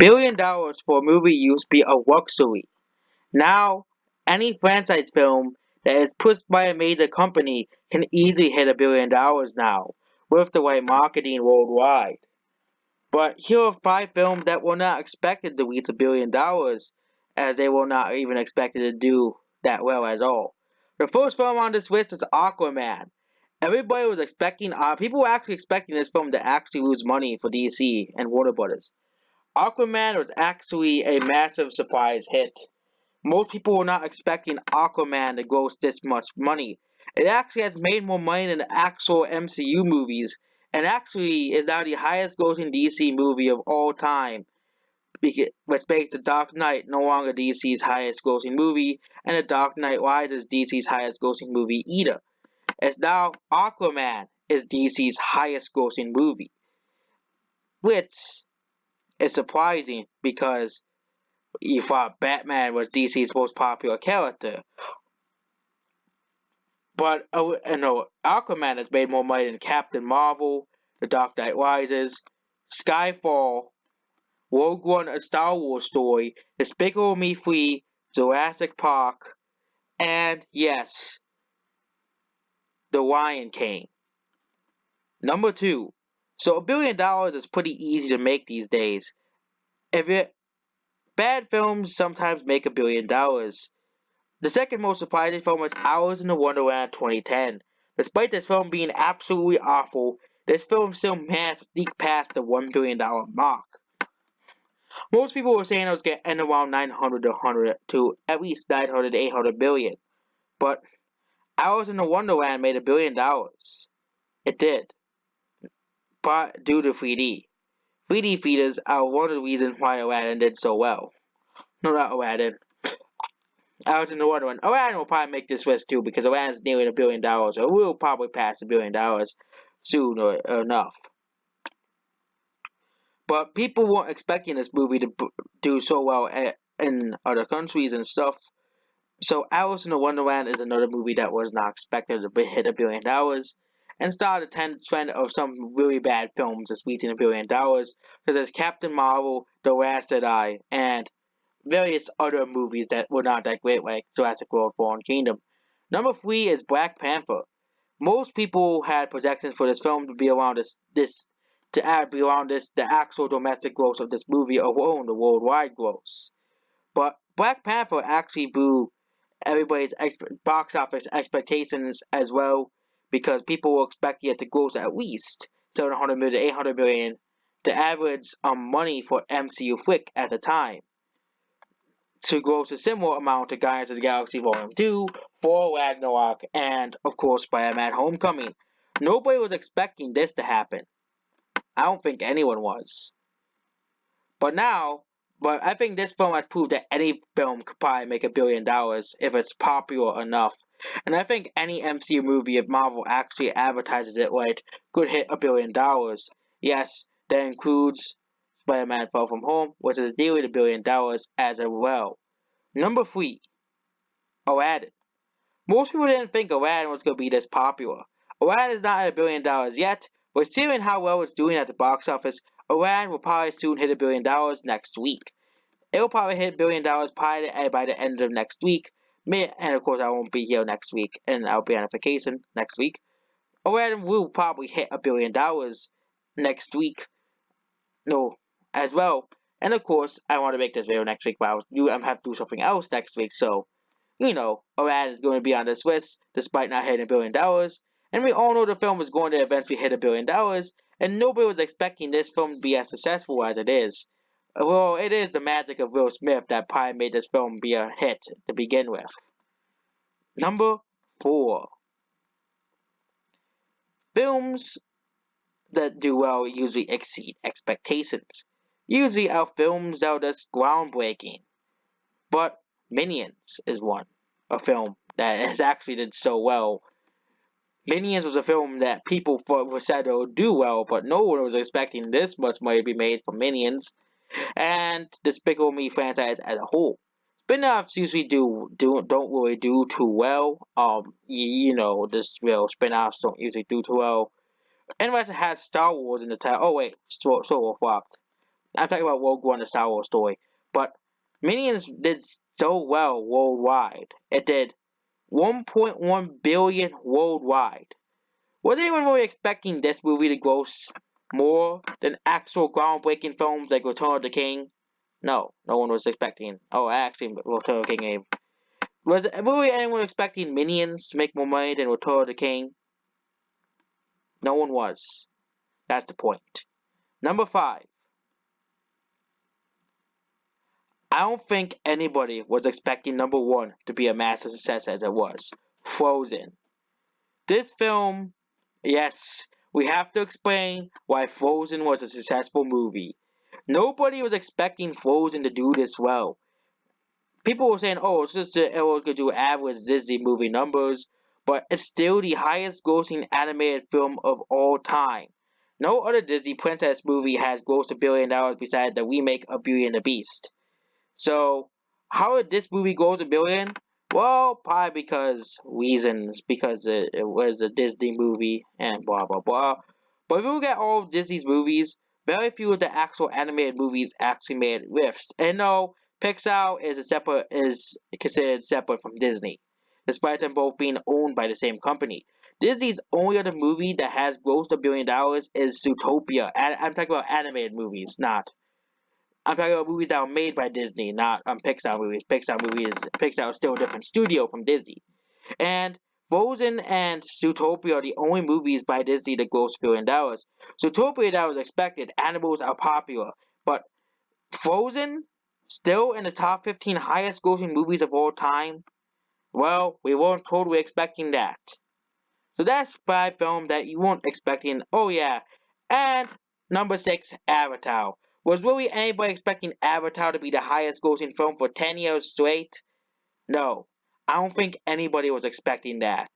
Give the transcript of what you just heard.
$1 billion for a movie used to be a luxury. Now, any franchise film that is pushed by a major company can easily hit $1 billion now, with the right marketing worldwide. But here are 5 films that were not expected to reach $1 billion, as they were not even expected to do that well at all. The first film on this list is Aquaman. Everybody was expecting, people were actually expecting this film to actually lose money for DC and Warner Brothers. Aquaman was actually a massive surprise hit. Most people were not expecting Aquaman to gross this much money. It actually has made more money than the actual MCU movies, and actually is now the highest grossing DC movie of all time. Which makes The Dark Knight no longer DC's highest grossing movie, and The Dark Knight Rises DC's highest grossing movie either. It's now Aquaman is DC's highest grossing movie, which is surprising because you thought Batman was DC's most popular character. But no, Aquaman has made more money than Captain Marvel, The Dark Knight Rises, Skyfall, Rogue One: A Star Wars Story, Despicable Me 3, Jurassic Park, and yes, The Lion King. Number 2. So $1 billion is pretty easy to make these days. Bad films sometimes make $1 billion. The second most surprising film was Alice in the Wonderland 2010. Despite this film being absolutely awful, this film still managed to sneak past the $1 billion mark. Most people were saying it was going to end around 900 to at least 900 to 800 billion. But Alice in the Wonderland made $1 billion. It did. But due to 3D. 3D feeders are one of the reasons why Aladdin did so well. No, not Aladdin. Alice in the Wonderland. Aladdin will probably make this list too because Aladdin's nearly $1 billion, or will probably pass $1 billion soon or enough. But people weren't expecting this movie to do so well in other countries and stuff. So Alice in the Wonderland is another movie that was not expected to hit $1 billion and started the trend of some really bad films that's reaching $1 billion, such as Captain Marvel, The Last Jedi, and various other movies that were not that great, like Jurassic World: Fallen Kingdom. Number 3 is Black Panther. Most people had projections for this film to be around the actual domestic gross of this movie alone, the worldwide gross. But Black Panther actually blew everybody's box office expectations as well, because people were expecting it to gross at least 700 million to 800 million, the average money for MCU flick at the time, to gross a similar amount to Guardians of the Galaxy Volume 2, Thor Ragnarok, and of course Spider-Man Homecoming. Nobody was expecting this to happen. I don't think anyone was. But I think this film has proved that any film could probably make $1 billion if it's popular enough. And I think any MCU movie, if Marvel actually advertises it right, could hit $1 billion. Yes, that includes Spider-Man Far From Home, which is nearly $1 billion as well. Number 3, Aladdin. Most people didn't think Aladdin was going to be this popular. Aladdin is not at $1 billion yet, but seeing how well it's doing at the box office, Aladdin will probably soon hit $1 billion next week. It'll probably hit $1 billion probably by the end of next week. And of course, I won't be here next week, and I'll be on vacation next week. Aladdin will probably hit $1 billion next week. No, as well. And of course, I want to make this video next week, but I'm have to do something else next week, so Aladdin is going to be on this list despite not hitting $1 billion. And we all know the film is going to eventually hit $1 billion, and nobody was expecting this film to be as successful as it is. Well, it is the magic of Will Smith that probably made this film be a hit to begin with. Number 4. Films that do well usually exceed expectations. Usually our films that are just groundbreaking. But Minions is one. A film that has actually did so well. Minions was a film that people thought was said it would do well, but no one was expecting this much money to be made from Minions. And Despicable Me franchise as a whole. Spin-offs usually don't really do too well. This real spin-offs don't usually do too well. Unless it has Star Wars in the title. Oh wait, Star Wars flopped. I'm talking about Rogue One, the Star Wars story. But Minions did so well worldwide. It did 1.1 billion worldwide. Was anyone really expecting this movie to gross more than actual groundbreaking films like Return of the King? No, no one was expecting. Oh, actually, Return of the King. Was really anyone expecting Minions to make more money than Return of the King? No one was. That's the point. Number 5. I don't think anybody was expecting number 1 to be a massive success as it was. Frozen. This film, yes, we have to explain why Frozen was a successful movie. Nobody was expecting Frozen to do this well. People were saying, "Oh, it's just it was gonna do average Disney movie numbers," but it's still the highest grossing animated film of all time. No other Disney princess movie has grossed $1 billion besides the remake of Beauty and the Beast. So, how did this movie go to billion? Well, probably because it was a Disney movie and blah blah blah. But if you look at all of Disney's movies, very few of the actual animated movies actually made riffs. And no, Pixar is considered separate from Disney, despite them both being owned by the same company. Disney's only other movie that has grossed $1 billion is Zootopia. I'm talking about animated movies, not I'm talking about movies that are made by Disney, not Pixar movies. Pixar is still a different studio from Disney. And Frozen and Zootopia are the only movies by Disney that gross $1 billion. Zootopia, that was expected. Animals are popular, but Frozen still in the top 15 highest grossing movies of all time. Well, we weren't totally expecting that. So that's 5 films that you weren't expecting. Oh yeah, and number 6, Avatar. Was really anybody expecting Avatar to be the highest grossing film for 10 years straight? No, I don't think anybody was expecting that.